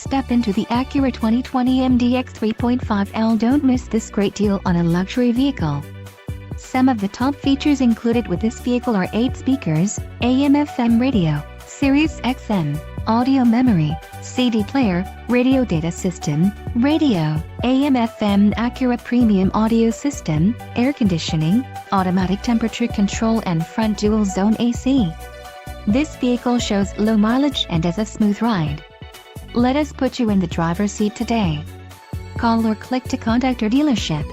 Step into the Acura 2020 MDX 3.5L. Don't miss this great deal on a luxury vehicle. Some of the top features included with this vehicle are 8 speakers, AM/FM radio, SiriusXM, audio memory, CD player, radio data system, radio, AM/FM Acura premium audio system, air conditioning, automatic temperature control and front dual zone AC. This vehicle shows low mileage and has a smooth ride. Let us put you in the driver's seat today. Call or click to contact our dealership.